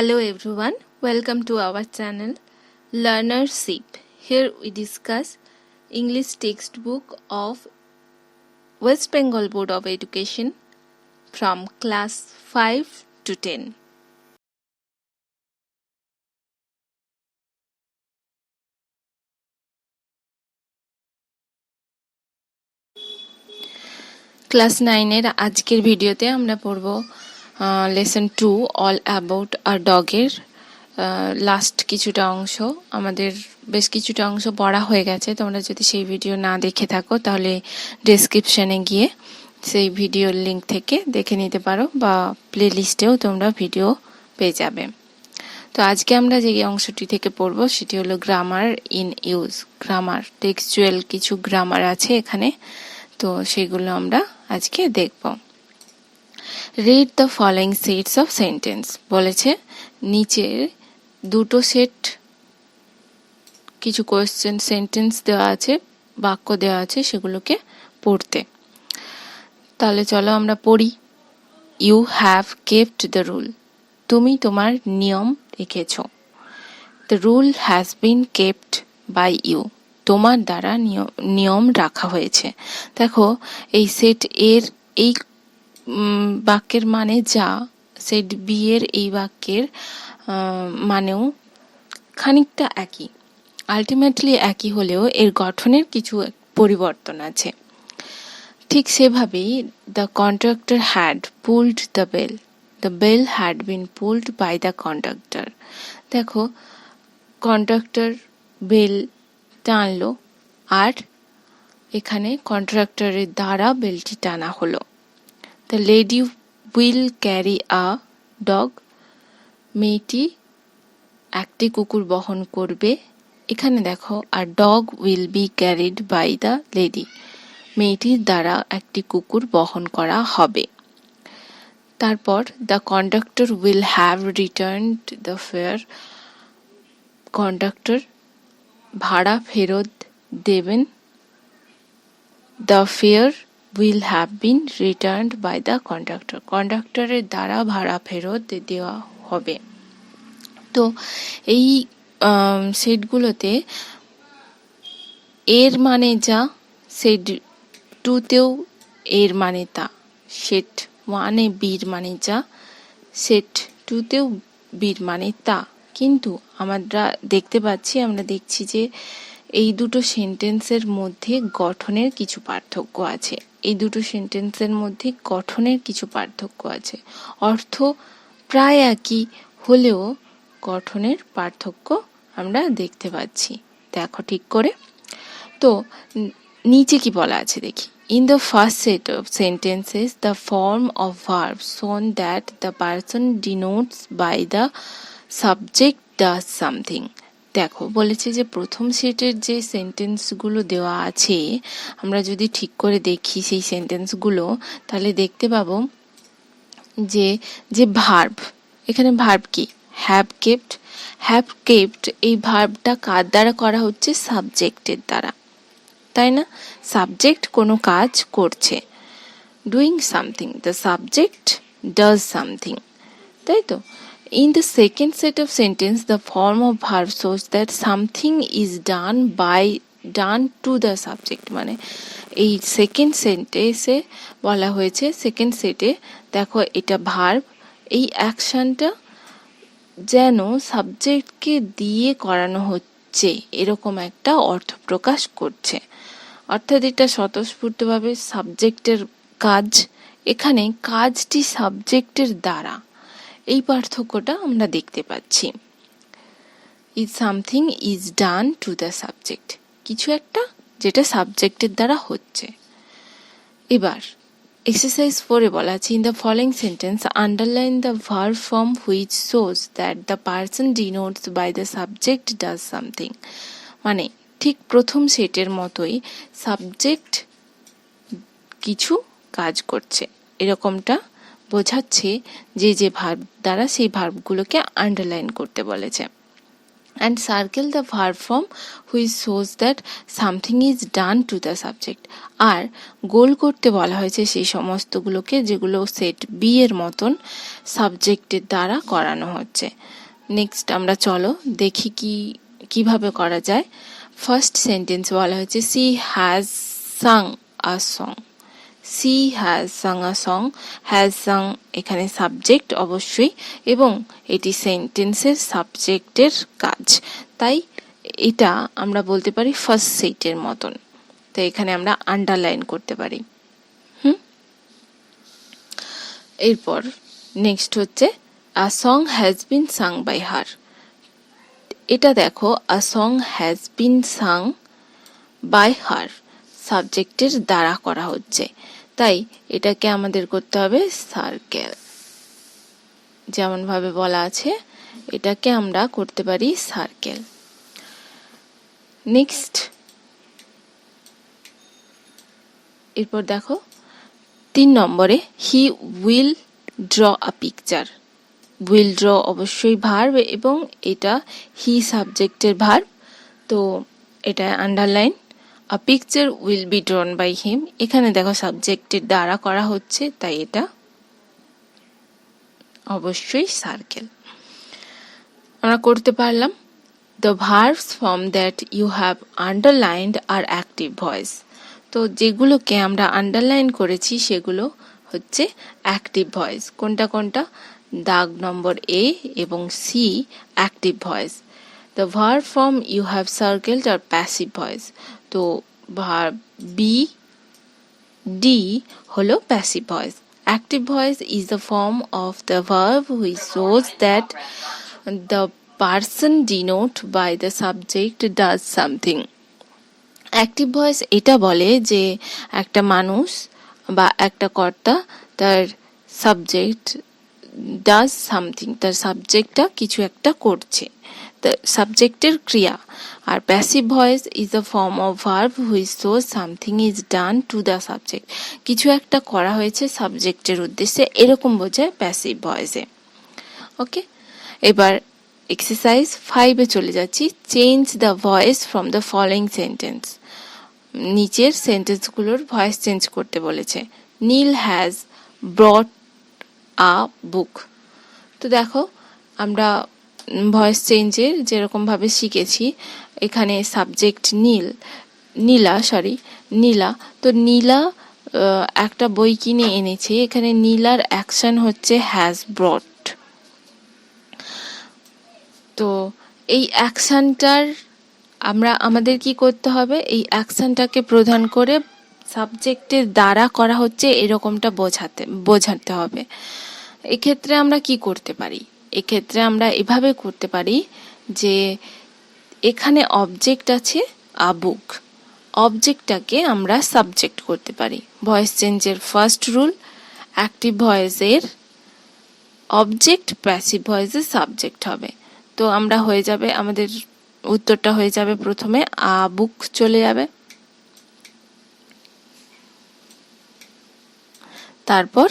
Hello everyone, welcome to our channel Learnership. Here we discuss English textbook of West Bengal Board of Education from class 5 to 10. Class 9 এর আজকের ভিডিওতে আমরা পড়ব lesson 2 all about a ডগের last কিছুটা অংশ। আমাদের বেশ কিছুটা অংশ পড়া হয়ে গেছে। তোমরা যদি সেই ভিডিও না দেখে থাকো তাহলে ডেসক্রিপশনে গিয়ে সেই ভিডিওর লিংক থেকে দেখে নিতে পারো বা প্লে লিস্টেও তোমরা ভিডিও পেয়ে যাবে। তো আজকে আমরা যে অংশটি থেকে পড়বো সেটি হলো grammar in use. Grammar, textual কিছু গ্রামার আছে এখানে, তো সেগুলো আমরা আজকে দেখব। Read the following sets of sentence বলেছে, নিচে দুটো সেট কিছু কোয়েশ্চেন সেন্টেন্স দেওয়া আছে, বাক্য দেওয়া আছে, সেগুলোকে পড়তে। তাহলে চলো আমরা পড়ি। You have kept the rule, তুমি তোমার নিয়ম রেখেছ। The rule has been kept by you, তোমার দ্বারা নিয়ম রাখা হয়েছে। দেখো এই সেট এর এই বাক্যের মানে যা, সেট বি এর এই বাক্যের মানেও খানিকটা একই, আলটিমেটলি একই হলেও এর গঠনের কিছু পরিবর্তন আছে। ঠিক সেভাবেই the conductor had pulled the bell, the bell had been pulled by the conductor. দেখো কন্ডাক্টর বেল টানলো আর এখানে কন্ট্রাক্টরের দ্বারা বেলটি টানা হলো। The lady will carry a dog, মেয়েটি একটি কুকুর বহন করবে। এখানে দেখো আর dog will be carried by the lady, মেয়েটির দ্বারা একটি কুকুর বহন করা হবে। তারপর the conductor will have returned the fare, conductor ভাড়া ফেরত দেবেন। The fair will have been returned by the conductor, কন্ডাক্টরের দ্বারা ভাড়া ফেরত দেওয়া হবে। তো এই সেটগুলোতে এর মানে যা, সেট টুতেও এর মানে তা, সেট ওয়ানে বির মানে যা, সেট টুতেও বির মানে তা। কিন্তু আমরা দেখছি যে এই দুটো সেন্টেন্সের মধ্যে গঠনের কিছু পার্থক্য আছে। এই দুটো সেন্টেন্সের মধ্যে গঠনের কিছু পার্থক্য আছে। অর্থ প্রায় একই হলেও গঠনের পার্থক্য আমরা দেখতে পাচ্ছি। দেখো ঠিক করে। তো নিচে কি বলা আছে দেখি। In the first set of sentences, the form of verb shown that the person denotes by the subject does something. দেখো বলেছে যে প্রথম সেটের যে সেন্টেন্সগুলো দেওয়া আছে, আমরা যদি ঠিক করে দেখি সেই সেন্টেন্সগুলো, তাহলে দেখতে পাবো যে যে ভার্ব, এখানে ভার্ব কি হ্যাভ কেপ্ট। হ্যাভ কেপ্ট এই ভার্বটা কার দ্বারা করা হচ্ছে? সাবজেক্টের দ্বারা, তাই না? সাবজেক্ট কোনো কাজ করছে, doing something, the subject does something, তাই তো? In the second set of sentence the form of verb shows that something is done to the subject. মানে এই সেকেন্ড সেন্টেন্সে বলা হয়েছে, সেকেন্ড সেটে দেখো এটা ভার্ব, এই অ্যাকশনটা যেন সাবজেক্টকে দিয়ে করানো হচ্ছে এরকম একটা অর্থ প্রকাশ করছে। অর্থাৎ এটা স্বতঃস্ফূর্তভাবে সাবজেক্টের কাজ, এখানে কাজটি সাবজেক্টের দ্বারা, এই পার্থক্যটা আমরা দেখতে পাচ্ছি। Is something is done to the subject, কিছু একটা যেটা সাবজেক্টের দ্বারা হচ্ছে। এবার এক্সারসাইজ 4-এ বলা আছে, in the following sentence underline the verb form which shows that the person denotes by the subject does something. মানে ঠিক প্রথম সেটের মতোই সাবজেক্ট কিছু কাজ করছে, এরকমটা বোঝাচ্ছে যে ভার্ব দ্বারা সেই ভার্বগুলোকে আন্ডারলাইন করতে বলেছে। and circle the verb form which shows that something is done to the subject. আর গোল করতে বলা হয়েছে সেই সমস্তগুলোকে যেগুলো সেট বি এর মতন সাবজেক্টের দ্বারা করানো হচ্ছে। নেক্সট আমরা চলো দেখি কিভাবে করা যায়। ফার্স্ট সেন্টেন্স বলা হয়েছে she has sung a song. She has sung a song. Has sung এখানে সাবজেক্ট অবশ্যই, এবং এটি সেন্টেন্সের সাবজেক্টের কাজ, তাই এটা আমরা বলতে পারি ফার্স্ট সেটের মতন। তো এখানে আমরা আন্ডারলাইন করতে পারি। এরপর নেক্সট হচ্ছে a song has been sung by her. এটা দেখো a song has been sung by her সাবজেক্টের দ্বারা করা হচ্ছে, তাই এটাকে আমাদের করতে হবে সার্কেল। যেমন ভাবে বলা আছে এটাকে আমরা করতে পারি সার্কেল। নেক্সট এরপর দেখো 3 নম্বরে he will draw a picture. Will draw অবশ্যই ভার্ব এবং এটা হি সাবজেক্টের ভার্ব, তো এটা underline. A picture will be drawn by him, এখানে দেখো সাবজেক্টের দ্বারা করা হচ্ছে, তাই এটা অবশ্যই সার্কেল। আমরা করতে পারলাম the verbs form that you have underlined are active voice. তো যেগুলোকে আমরা আন্ডারলাইন করেছি সেগুলো হচ্ছে অ্যাক্টিভ ভয়েস। কোনটা কোনটা? দাগ নম্বর এ এবং C active voice. The verb form you have circled are passive voice. তো ভার্ব বি ডি হলো passive voice. Active voice is the form of the verb which shows that the person denoted by the subject does something. Active voice এটা বলে যে একটা মানুষ বা একটা কর্তা তার সাবজেক্ট ডাজ সামথিং, তার সাবজেক্টটা কিছু একটা করছে, সাবজেক্টের ক্রিয়া। আর passive voice is the form of verb which shows something is done to the subject. কিছু একটা করা হয়েছে সাবজেক্টের উদ্দেশ্যে, এরকম বোঝায় প্যাসিভ ভয়েসে। ওকে, এবার এক্সারসাইজ 5-এ চলে যাচ্ছি। Change the voice from the following sentence. নিচের সেন্টেন্সগুলোর ভয়েস চেঞ্জ করতে বলেছে। নীল হ্যাজ ব্রট আ বুক। তো দেখো আমরা ভয়েস চেঞ্জের যেরকমভাবে শিখেছি, এখানে সাবজেক্ট নীলা। তো নীলা একটা বই কিনে এনেছে, এখানে নীলার অ্যাকশন হচ্ছে হ্যাজ ব্রট। তো এই অ্যাকশনটার আমাদের কি করতে হবে? এই অ্যাকশনটাকে প্রধান করে সাবজেক্টের দ্বারা করা হচ্ছে এরকমটা বোঝাতে হবে। এক্ষেত্রে আমরা কি করতে পারি? এক্ষেত্রে আমরা এভাবে করতে পারি যে এখানে অবজেক্ট আছে আ বুক, অবজেক্টটাকে আমরা সাবজেক্ট করতে পারি। ভয়েস চেঞ্জের ফার্স্ট রুল, অ্যাক্টিভ ভয়েসের অবজেক্ট, প্যাসিভ ভয়েসের সাবজেক্ট হবে। তো আমরা হয়ে যাবে, আমাদের উত্তরটা হয়ে যাবে প্রথমে আ বুক চলে যাবে, তারপর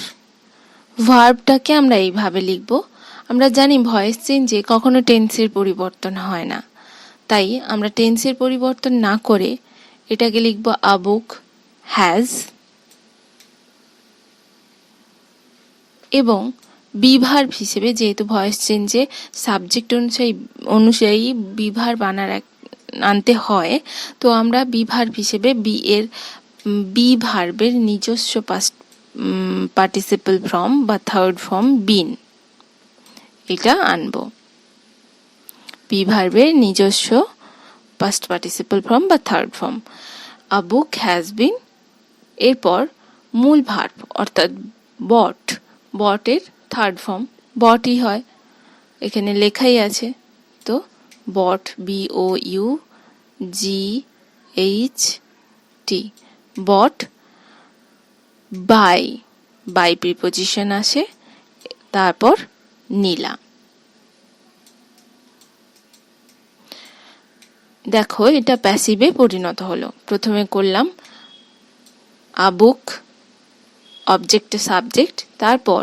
ভার্বটাকে আমরা এইভাবে লিখব। আমরা জানি ভয়েস চেঞ্জে কখনো টেন্সের পরিবর্তন হয় না, তাই আমরা টেন্সের পরিবর্তন না করে এটাকে লিখব আ বুক হ্যাজ, এবং বি ভার্ব হিসেবে, যেহেতু ভয়েস চেঞ্জে সাবজেক্ট অনুযায়ী বি ভার্ব আনতে হয়, তো আমরা বি ভার্ব হিসেবে বি ভার্বের নিজস্ব পাস্ট পার্টিসিপল ফর্ম বা থার্ড ফর্ম বিন, এটা আনবো। বি ভার্বের নিজস্ব পাস্ট পার্টিসিপল ফর্ম বা third form. A book has been, এরপর মূল ভার্ব অর্থাৎ বটের থার্ড ফর্ম বটই হয়, এখানে লেখাই আছে। তো বট, BOUGHT, বট। বাই প্রিপোজিশন আসে, তারপর নীলা। দেখো এটা প্যাসিভে পরিণত হলো। প্রথমে করলাম আ বুক অবজেক্ট সাবজেক্ট, তারপর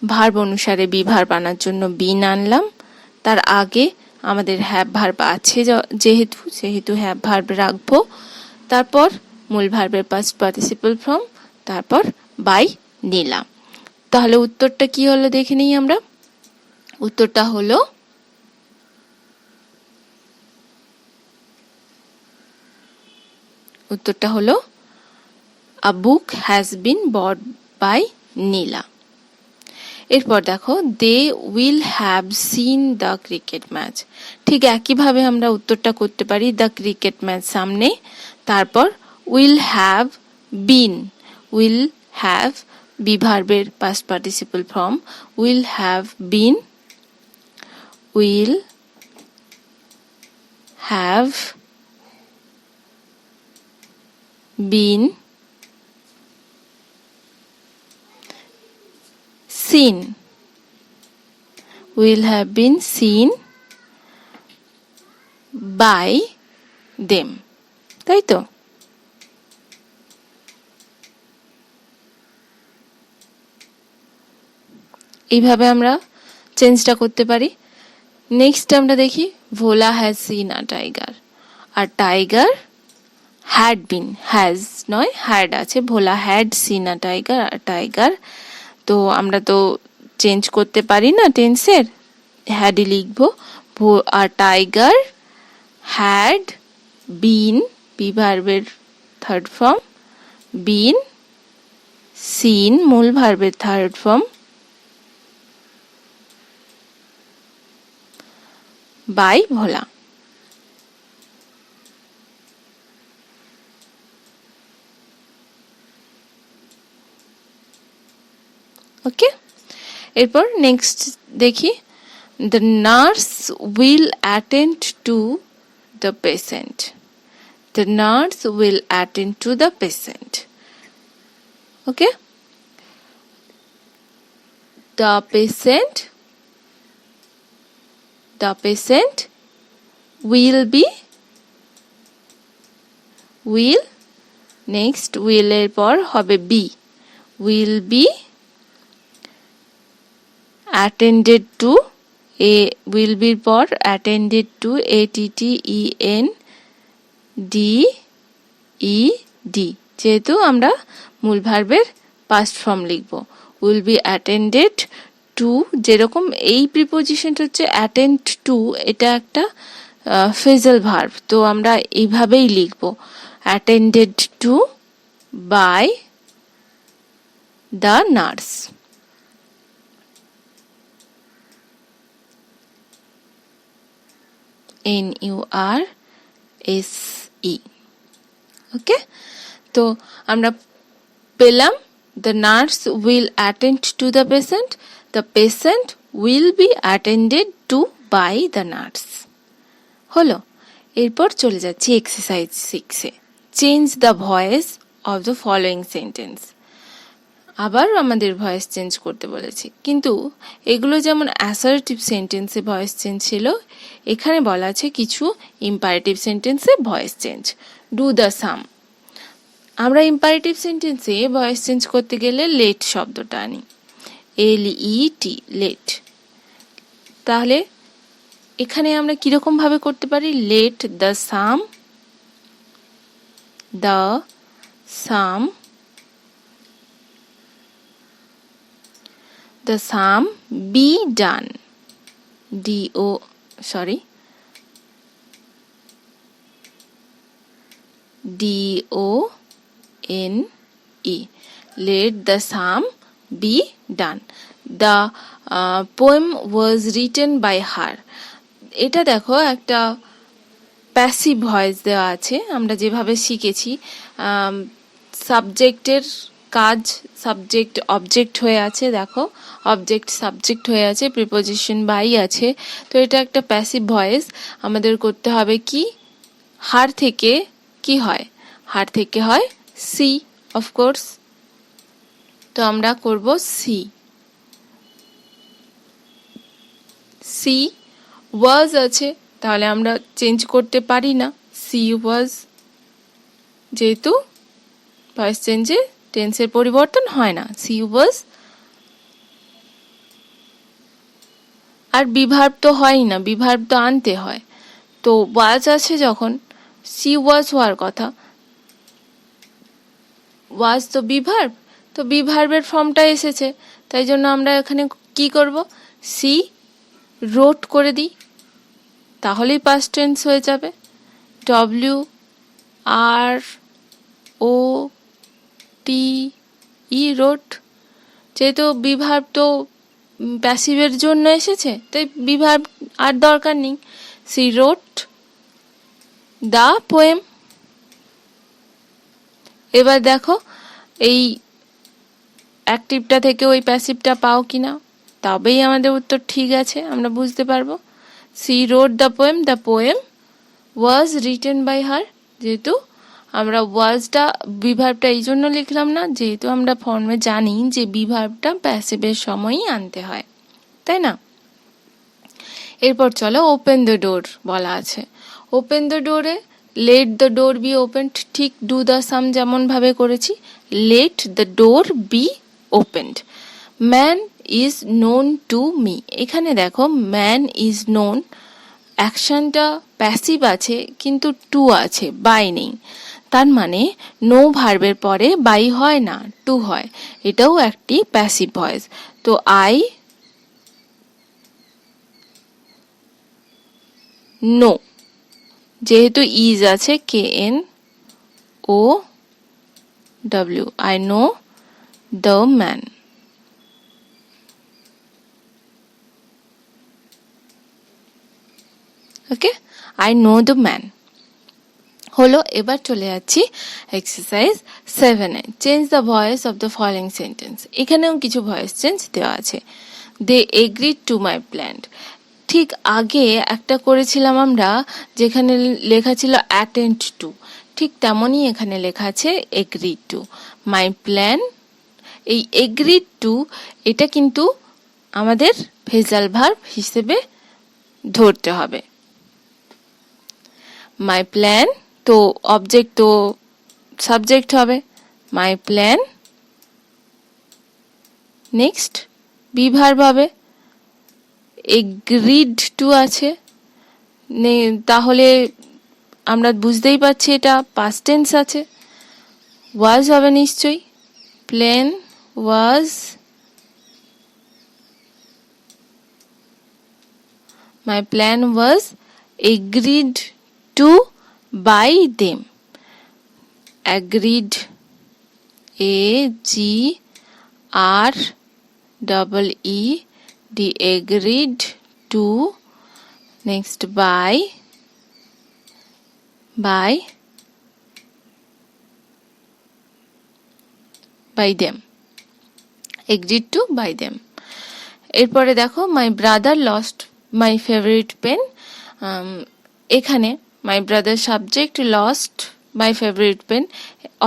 ভার্ব অনুসারে বি ভার্ব আনার জন্য বিন আনলাম, তার আগে আমাদের হ্যাভ ভার্ব আছে যেহেতু হ্যাভ ভার্ব রাখবো, তারপর মূল ভার্বের পাস্ট পার্টিসিপল ফর্ম, তারপর বাই নিলাম। তাহলে উত্তরটা কি হলো দেখে নিই আমরা। উত্তরটা হলো আ বুক has been bought by Neela. এরপর দেখো they will have seen the cricket match. ঠিক একইভাবে আমরা উত্তরটা করতে পারি, দ্য ক্রিকেট ম্যাচ সামনে, তারপর will have been, will have be ভার্বের past participle form, will have been, will have been seen, will have been seen by them, তাই তো? এইভাবে আমরা চেঞ্জটা করতে পারি। নেক্সট আমরা দেখি Bhola has seen a tiger. আর টাইগার হ্যাড বিন, হ্যাজ নয় হ্যাড আছে, Bhola had seen a tiger, আর টাইগার তো আমরা তো চেঞ্জ করতে পারি না টেন্সের, হ্যাডই লিখবো। আর টাইগার হ্যাড বিন, বি ভার্বের থার্ড ফর্ম, বিন সিন মূল ভার্বের third form, by Bhola. Okay, এরপর নেক্সট দেখি the nurse will attend to the patient. The nurse will attend to the patient. Okay, the patient will be, will next will এর পর হবে be, will be attended to, a will be পর attended to, attended, যেহেতু আমরা মূল ভার্বের past form লিখব। will be attended to, যেরকম এই প্রিপোজিশনটা হচ্ছে attend to, এটা একটা ফ্রেজাল ভার্ব, তো আমরা এইভাবেই লিখব attended to by the nurse. NURSE। ওকে, তো আমরা পেলাম the nurse will attend to the patient, the patient will be attended to by the nurse। হলো, এরপর চলে যাচ্ছি এক্সারসাইজ 6-এ। Change the voice of the following sentence. আবার আমাদের ভয়েস চেঞ্জ করতে বলেছি, কিন্তু এগুলো যেমন অ্যাসার্টিভ সেন্টেন্সে ভয়েস চেঞ্জ ছিল, এখানে বলা আছে কিছু ইম্পারেটিভ সেন্টেন্সে ভয়েস চেঞ্জ। ডু দ্য সাম। আমরা ইম্পারেটিভ সেন্টেন্সে ভয়েস চেঞ্জ করতে গেলে লেট শব্দটা আনি, LET, লেট। তাহলে এখানে আমরা কিরকম ভাবে করতে পারি, let the some the sum be done, DONE, let the sum be done. The poem was written by her। এটা দেখো একটা প্যাসিভ ভয়েস দেওয়া আছে, আমরা যেভাবে শিখেছি সাবজেক্টের কাজ সাবজেক্ট অবজেক্ট হয়ে আছে, দেখো অবজেক্ট সাবজেক্ট হয়ে আছে, প্রিপোজিশন বাই আছে, তো এটা একটা প্যাসিভ ভয়েস। আমাদের করতে হবে কি, হার থেকে কি হয়, হার থেকে হয় সি, অফকোর্স, তো আমরা করব সি। সি ওয়াজ আছে, তাহলে আমরা চেঞ্জ করতে পারি না, সি ওয়াজ, যেহেতু ভয়েস চেঞ্জে টেন্সের পরিবর্তন হয় না, সি ওয়াজ। আর বিভার্ব তো হয় না, বিভার্ব তো আনতে হয়। তো ওয়াজ আছে যখন, সি ওয়াজ হওয়ার কথা, ওয়াজ তো বিভার্ব, তো বিভার্বের ফর্মটা এসেছে, তাই জন্য আমরা এখানে কি করব, সি রোট করে দিই, তাহলেই পাস্ট টেন্স হয়ে যাবে। ডব্লিউ আর ও টি ই রোট, যেহেতু বিভার্ব তো প্যাসিভের জন্য এসেছে, তাই বিভার্ব আর দরকার নেই। She wrote the poem. এবার দেখো এই অ্যাক্টিভটা থেকে ওই প্যাসিভটা পাও কিনা, তবেই আমাদের উত্তর ঠিক আছে, আমরা বুঝতে পারবো। She wrote the poem was written by her. যেহেতু আমরা ওয়াজটা বিভার্বটা এই জন্য লিখলাম না, যেহেতু আমরা ফর্মে জানি যে বিভার্বটা প্যাসিভের সময়ই আনতে হয়, তাই না। এরপর চলো ওপেন দ্য ডোর বলা আছে। ওপেন দ্য ডোরে let the door be opened, ঠিক ডু দ্য সাম যেমন ভাবে করেছি, let the door be opened. Man is known to me, এখানে দেখো ম্যান ইজ নোন, অ্যাকশনটা প্যাসিভ আছে কিন্তু টু আছে, বাই নেই, তার মানে নো ভার্বের পরে বাই হয় না, টু হয়, এটাও একটি প্যাসিভ ভয়েস। তো আই নো, যেহেতু ইজ আছে, K N O W, I know the man. Okay, I know the man হলো। এবার চলে যাচ্ছি এক্সারসাইজ 7-এ। Change the voice of the following sentence. এখানেও কিছু ভয়েস চেঞ্জ দেওয়া আছে। They agreed to my plan, ঠিক আগে একটা করেছিলাম আমরা যেখানে লেখা ছিল অ্যাটেন্ড টু, ঠিক তেমনই এখানে লেখা আছে এগ্রিড টু মাই প্ল্যান। এই এগ্রিড টু এটা কিন্তু আমাদের ফেজাল ভার্ব হিসেবে ধরতে হবে। মাই প্ল্যান তো অবজেক্ট তো সাবজেক্ট হবে, মাই প্ল্যান। নেক্সট বি ভার্ব হবে, এগ্রিড টু আছে, তাহলে আমরা বুঝতেই পারছি এটা পাস্ট টেন্স আছে। ওয়াজ হবে নিশ্চয়ই, plan was, my plan was agreed to by them. agreed, AGREED, agreed to, next by them, agreed to by them। এরপরে দেখো my brother lost my favourite pen, এখানে my brother subject, lost my favourite pen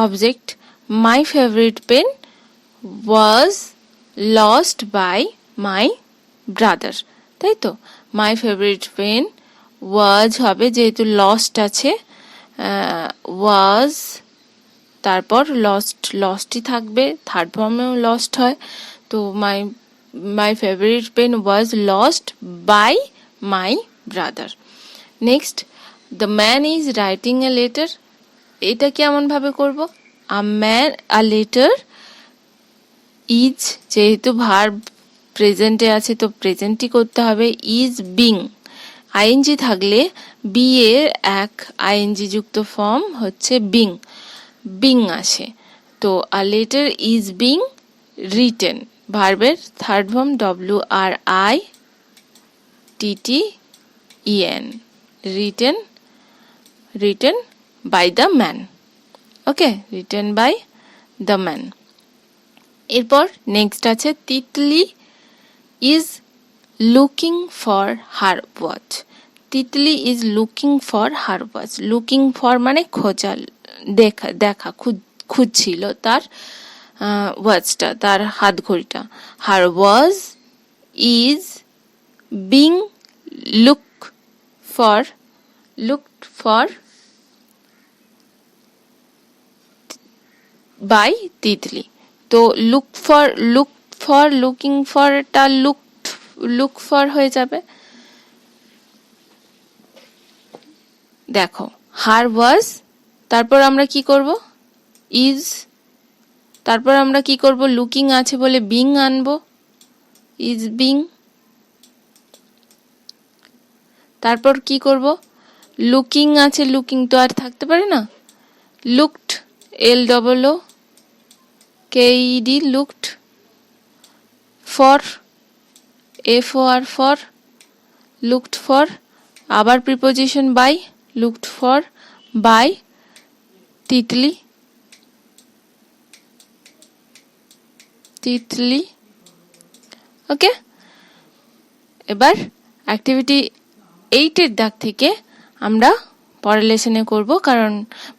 object, my favourite pen was lost by my brother, তাই তো। My favourite pen ওয়াজ হবে, যেহেতু lost আছে, ওয়াজ তারপর লস্টই থাকবে, থার্ড ফর্মেও লস্ট হয়, তো my favourite pen was lost by my brother. Next the man is writing a letter, এটা কেমন ভাবে করব, আ লেটার ইজ, যেহেতু ভার্ব প্রেজেন্টে আছে তো প্রেজেন্টই করতে হবে, ইজ বিং, আইএনজি থাকলে বি এর এক আইএনজি যুক্ত ফর্ম হচ্ছে বিং আসে, তো a letter is being written, ভার্বের third form WRITTEN, written by the man. Okay, written by the man. এরপর নেক্সট আছে Titli is looking for her watch. Titli is looking for her watch, looking for মানে খোঁজা, দেখা খুঁজছিল তার ওয়াচটা, তার হাত ঘড়িটা। Her was is being looked for by Titli. তো লুকিং ফরটা লুকড লুক ফর হয়ে যাবে। দেখো হার ওয়াজ, তারপর আমরা কি করব, ইজ, তারপর আমরা কি করব, লুকিং আছে বলে বিং আনবো, ইজ বিং। তারপর কি করব, লুকিং আছে, লুকিং তো আর থাকতে পারে না, looked, LOOKED, looked. For, FOR, for, looked for. আবার preposition by, looked for, by, Titli, Titli. Okay, এবার অ্যাক্টিভিটি 8-এর দাগ থেকে আমরা পরের লেসনে করব, কারণ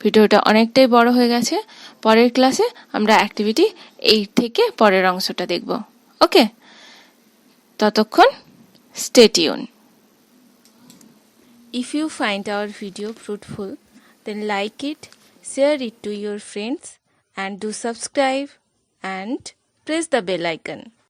ভিডিওটা অনেকটাই বড় হয়ে গেছে। পরের ক্লাসে আমরা অ্যাক্টিভিটি 8 থেকে পরের অংশটা দেখব। ওকে, ততক্ষণ stay tuned. If you find our video fruitful, then like it, share it to your friends, and do subscribe and press the bell icon.